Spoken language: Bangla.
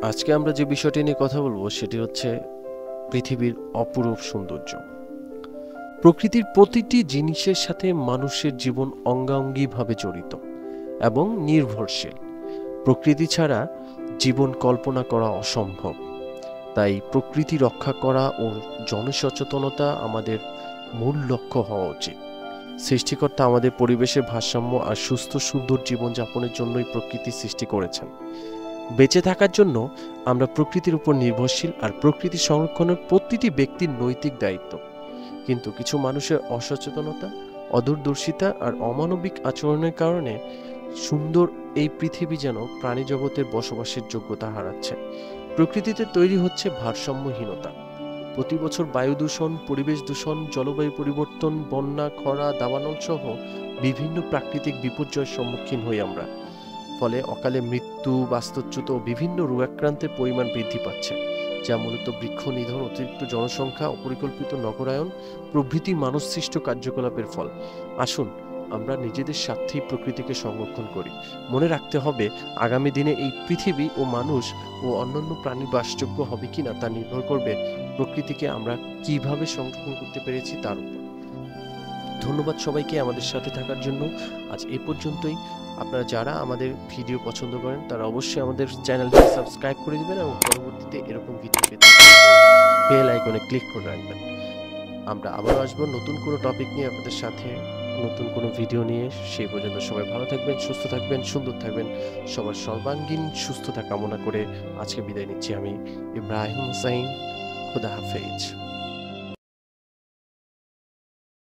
আজকে আমরা যে বিষয়টি নিয়ে কথা বলবো সেটি হচ্ছে পৃথিবীর অপরূপ সৌন্দর্য। প্রকৃতির প্রতিটি জিনিসের সাথে মানুষের জীবন অঙ্গাঙ্গিভাবে জড়িত এবং নির্ভরশীল। প্রকৃতি ছাড়া জীবন কল্পনা করা অসম্ভব। তাই প্রকৃতি রক্ষা করা ও জনসচেতনতা আমাদের মূল লক্ষ্য হওয়া উচিত। সৃষ্টিকর্তা আমাদের পরিবেশের ভারসাম্য আর সুস্থ সুন্দর জীবনযাপনের জন্যই প্রকৃতি সৃষ্টি করেছেন। বেঁচে থাকার জন্য আমরা প্রকৃতির উপর নির্ভরশীল, আর প্রকৃতি সংরক্ষণের প্রতিটি ব্যক্তির নৈতিক দায়িত্ব। কিন্তু কিছু মানুষের অসচেতনতা, অদূরদর্শিতা আর অমানবিক আচরণের কারণে সুন্দর এই পৃথিবী যেন প্রাণী জগতের বসবাসের যোগ্যতা হারাচ্ছে। প্রকৃতিতে তৈরি হচ্ছে ভারসাম্যহীনতা। প্রতি বছর বায়ু দূষণ, পরিবেশ দূষণ, জলবায়ু পরিবর্তন, বন্যা, খরা, দাবানল সহ বিভিন্ন প্রাকৃতিক বিপর্যয়ের সম্মুখীন হই আমরা। ফলে অকালে মৃত্যু, বাস্তুচ্যুত ও বিভিন্ন রোগাক্রান্তের পরিমাণ বৃদ্ধি পাচ্ছে, যা মূলত বৃক্ষ নিধন, অতিরিক্ত জনসংখ্যা, অপরিকল্পিত নগরায়ন প্রভৃতি মানবসৃষ্ট কার্যকলাপের ফল। আসুন আমরা নিজেদের স্বার্থেই প্রকৃতিকে সংরক্ষণ করি। মনে রাখতে হবে, আগামী দিনে এই পৃথিবী ও মানুষ ও অন্যান্য প্রাণী বাসযোগ্য হবে কিনা তা নির্ভর করবে প্রকৃতিকে আমরা কিভাবে সংরক্ষণ করতে পেরেছি তার উপর। ধন্যবাদ সবাইকে আমাদের সাথে থাকার জন্য। আজ এ পর্যন্তই। আপনারা যারা আমাদের ভিডিও পছন্দ করেন তারা অবশ্যই আমাদের চ্যানেলটি সাবস্ক্রাইব করে দিবেন এবং পরবর্তীতে এরকম ভিডিও পেতে বেল আইকনে ক্লিক করে রাখবেন। আমরা আবার আসবো নতুন কোনো টপিক নিয়ে আপনাদের সাথে, নতুন কোনো ভিডিও নিয়ে। সেই পর্যন্ত সবাই ভালো থাকবেন, সুস্থ থাকবেন, সুন্দর থাকবেন। সবার সর্বাঙ্গীন সুস্থতা কামনা করে আজকে বিদায় নিচ্ছি আমি, ইব্রাহিম হুসাইন। খুদা হাফেজ।